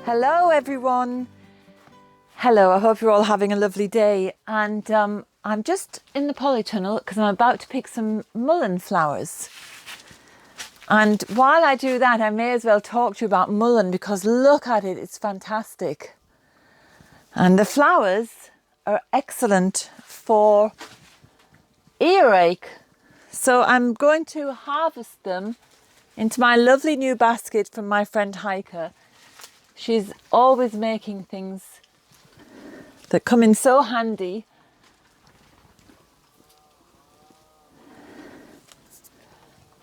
Hello everyone. Hello, I hope you're all having a lovely day. And I'm just in the polytunnel because I'm about to pick some mullein flowers. And while I do that, I may as well talk to you about mullein because look at it, it's fantastic. And the flowers are excellent for earache. So I'm going to harvest them into my lovely new basket from my friend Heike. She's always making things that come in so handy.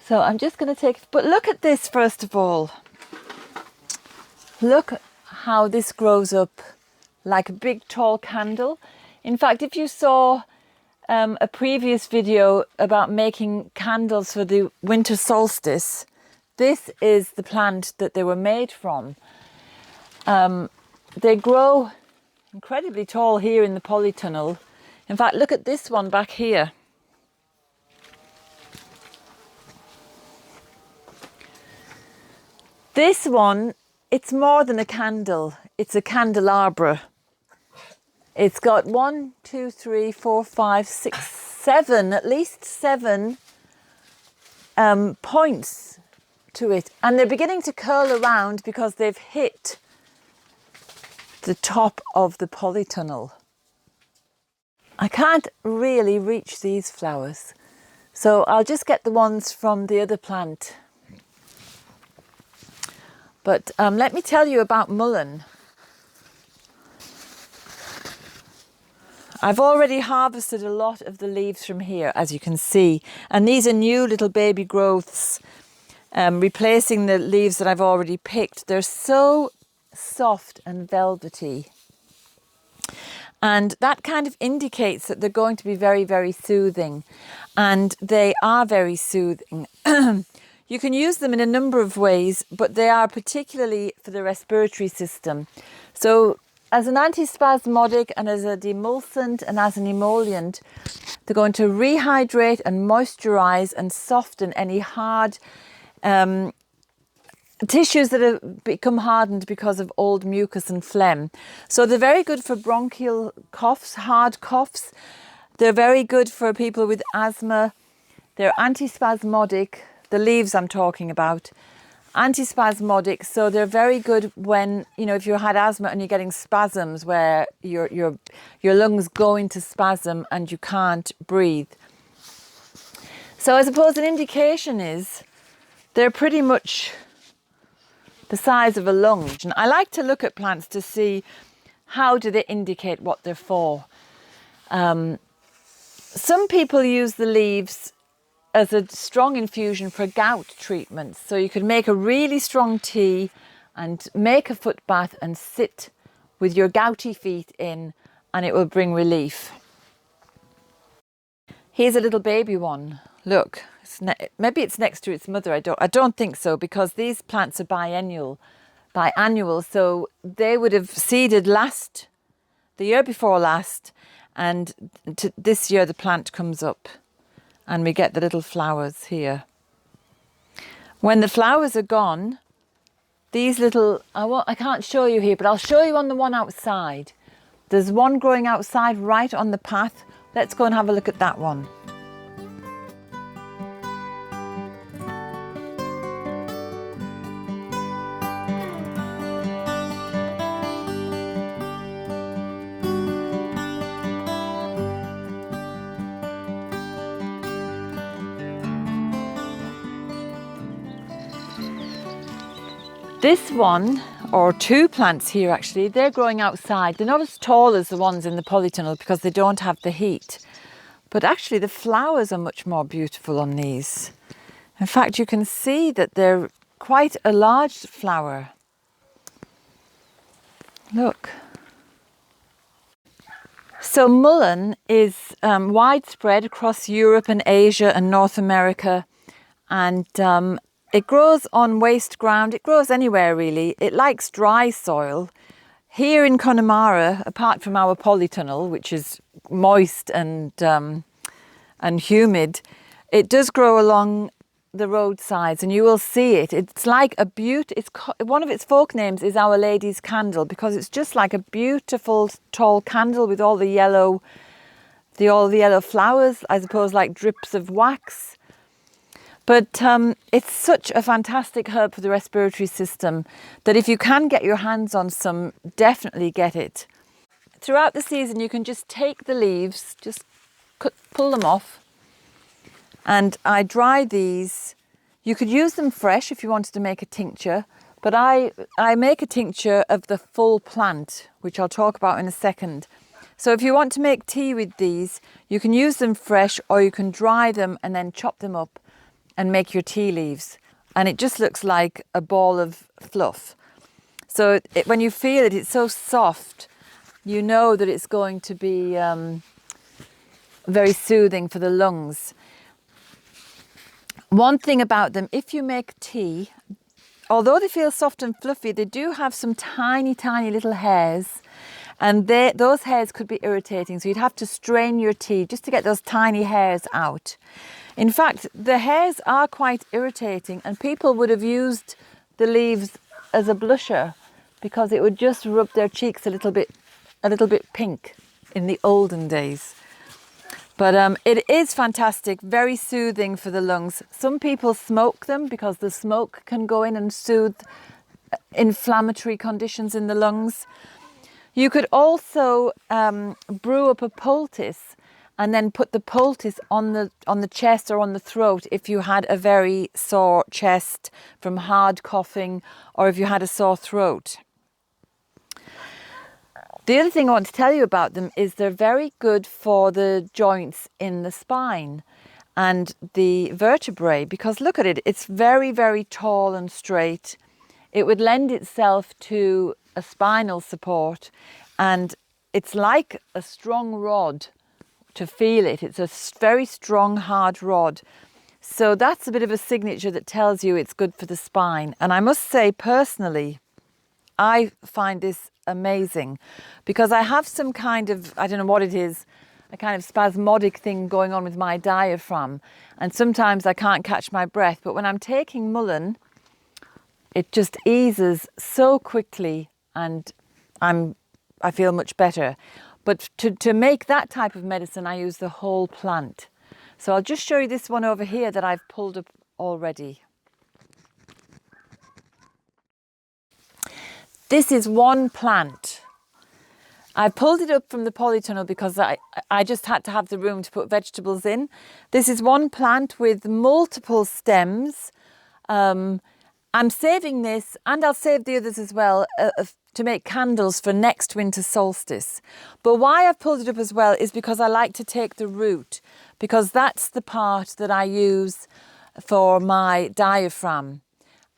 So I'm just going to take, but look at this first of all. Look how this grows up like a big tall candle. In fact, if you saw a previous video about making candles for the winter solstice, this is the plant that they were made from. They grow incredibly tall here in the polytunnel. In fact, look at this one back here. This one, it's more than a candle. It's a candelabra. It's got 1, 2, 3, 4, 5, 6, 7, at least 7 points to it. And they're beginning to curl around because they've hit the top of the polytunnel. I can't really reach these flowers, so I'll just get the ones from the other plant. But let me tell you about mullein. I've already harvested a lot of the leaves from here, as you can see, and these are new little baby growths, replacing the leaves that I've already picked. They're so soft and velvety, and that kind of indicates that they're going to be very, very soothing, and they are very soothing. You can use them in a number of ways, but they are particularly for the respiratory system. So as an antispasmodic and as a demulcent and as an emollient, they're going to rehydrate and moisturize and soften any hard tissues that have become hardened because of old mucus and phlegm. So they're very good for bronchial coughs, hard coughs. They're very good for people with asthma. They're antispasmodic, the leaves I'm talking about. Antispasmodic, so they're very good when, you know, if you had asthma and you're getting spasms where your lungs go into spasm and you can't breathe. So I suppose an indication is they're pretty much the size of a lung. And I like to look at plants to see how do they indicate what they're for. Some people use the leaves as a strong infusion for gout treatments. So you could make a really strong tea and make a foot bath and sit with your gouty feet in, and it will bring relief. Here's a little baby one. Look, maybe it's next to its mother. I don't think so, because these plants are biannual, so they would have seeded the year before last, and this year the plant comes up and we get the little flowers here. When the flowers are gone, these little, I can't show you here, but I'll show you on the one outside. There's one growing outside right on the path. Let's go and have a look at that one. This one, or two plants here actually, they're growing outside. They're not as tall as the ones in the polytunnel because they don't have the heat. But actually the flowers are much more beautiful on these. In fact, you can see that they're quite a large flower. Look. So mullein is widespread across Europe and Asia and North America, and it grows on waste ground. It grows anywhere really. It likes dry soil. Here in Connemara, apart from our polytunnel, which is moist and humid, it does grow along the roadsides, and you will see it. It's like a one of its folk names is Our Lady's Candle, because it's just like a beautiful tall candle with all the yellow flowers, I suppose, like drips of wax. But it's such a fantastic herb for the respiratory system that if you can get your hands on some, definitely get it. Throughout the season, you can just take the leaves, just pull them off, and I dry these. You could use them fresh if you wanted to make a tincture, but I make a tincture of the full plant, which I'll talk about in a second. So if you want to make tea with these, you can use them fresh, or you can dry them and then chop them up and make your tea leaves. And it just looks like a ball of fluff. So when you feel it, it's so soft, you know that it's going to be very soothing for the lungs. One thing about them, if you make tea, although they feel soft and fluffy, they do have some tiny, tiny little hairs, and those hairs could be irritating. So you'd have to strain your tea just to get those tiny hairs out. In fact, the hairs are quite irritating, and people would have used the leaves as a blusher because it would just rub their cheeks a little bit pink in the olden days. But it is fantastic, very soothing for the lungs. Some people smoke them because the smoke can go in and soothe inflammatory conditions in the lungs. You could also brew up a poultice and then put the poultice on the chest or on the throat if you had a very sore chest from hard coughing, or if you had a sore throat. The other thing I want to tell you about them is they're very good for the joints in the spine and the vertebrae, because look at it, it's very, very tall and straight. It would lend itself to a spinal support, and it's like a strong rod to feel it. It's a very strong, hard rod. So that's a bit of a signature that tells you it's good for the spine. And I must say, personally, I find this amazing because I have some kind of, I don't know what it is, a kind of spasmodic thing going on with my diaphragm. And sometimes I can't catch my breath. But when I'm taking mullein, it just eases so quickly and I feel much better. But to make that type of medicine, I use the whole plant. So I'll just show you this one over here that I've pulled up already. This is one plant. I pulled it up from the polytunnel because I just had to have the room to put vegetables in. This is one plant with multiple stems. I'm saving this, and I'll save the others as well, to make candles for next winter solstice. But why I've pulled it up as well is because I like to take the root, because that's the part that I use for my diaphragm.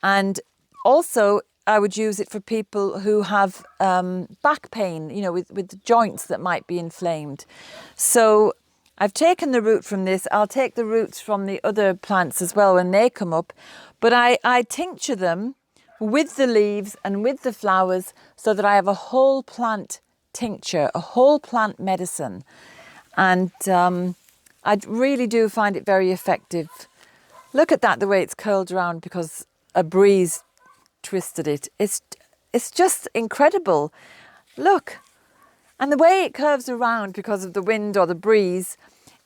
And also I would use it for people who have back pain, you know, with the joints that might be inflamed. So I've taken the root from this. I'll take the roots from the other plants as well when they come up. But I tincture them with the leaves and with the flowers so that I have a whole plant tincture, a whole plant medicine. And I really do find it very effective. Look at that, the way it's curled around because a breeze twisted it. It's just incredible. Look. And the way it curves around because of the wind or the breeze,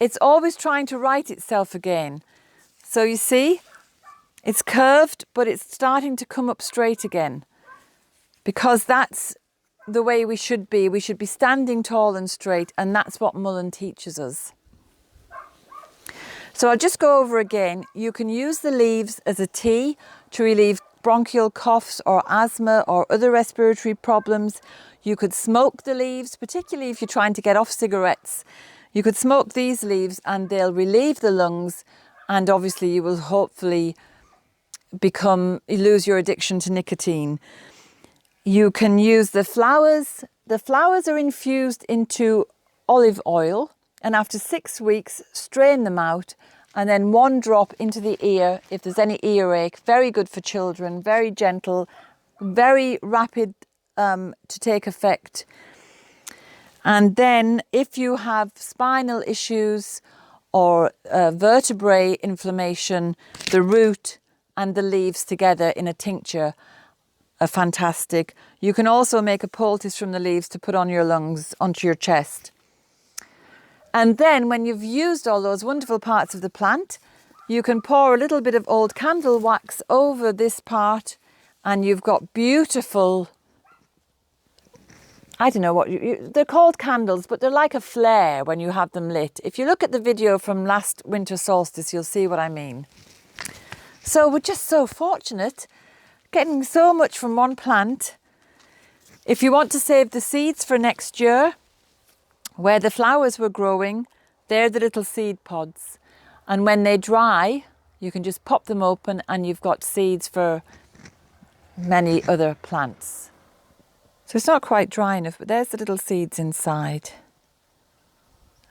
it's always trying to right itself again. So you see, it's curved, but it's starting to come up straight again, because that's the way we should be. We should be standing tall and straight, and that's what mullein teaches us. So I'll just go over again. You can use the leaves as a tea to relieve bronchial coughs or asthma or other respiratory problems. You could smoke the leaves, particularly if you're trying to get off cigarettes. You could smoke these leaves and they'll relieve the lungs, and obviously you will hopefully lose your addiction to nicotine. You can use the flowers. The flowers are infused into olive oil, and after 6 weeks, strain them out, and then 1 drop into the ear if there's any earache. Very good for children, very gentle, very rapid to take effect. And then if you have spinal issues or vertebrae inflammation, the root and the leaves together in a tincture are fantastic. You can also make a poultice from the leaves to put on your lungs, onto your chest. And then when you've used all those wonderful parts of the plant, you can pour a little bit of old candle wax over this part, and you've got beautiful, I don't know what, they're called candles, but they're like a flare when you have them lit. If you look at the video from last winter solstice, you'll see what I mean. So we're just so fortunate, getting so much from one plant. If you want to save the seeds for next year, where the flowers were growing, they're the little seed pods. And when they dry, you can just pop them open and you've got seeds for many other plants. So it's not quite dry enough, but there's the little seeds inside.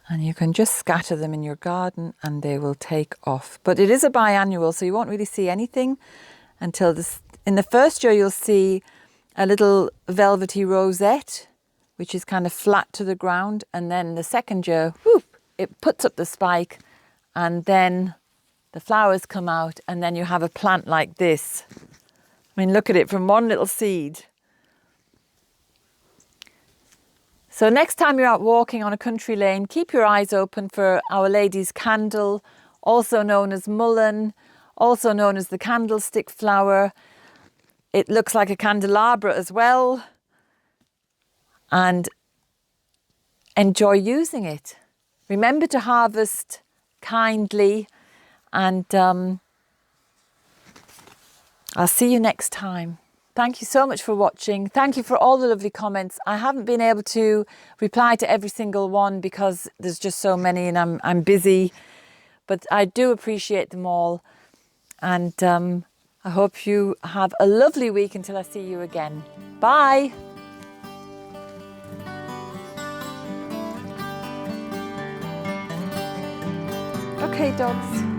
And you can just scatter them in your garden and they will take off. But it is a biannual, so you won't really see anything until this. In the first year, you'll see a little velvety rosette, which is kind of flat to the ground. And then the second year, whoop, it puts up the spike, and then the flowers come out, and then you have a plant like this. I mean, look at it, from one little seed. So next time you're out walking on a country lane, keep your eyes open for Our Lady's candle, also known as mullein, also known as the candlestick flower. It looks like a candelabra as well. And enjoy using it. Remember to harvest kindly, and I'll see you next time. Thank you so much for watching. Thank you for all the lovely comments. I haven't been able to reply to every single one because there's just so many and I'm busy, but I do appreciate them all. And I hope you have a lovely week until I see you again. Bye. Okay, dogs.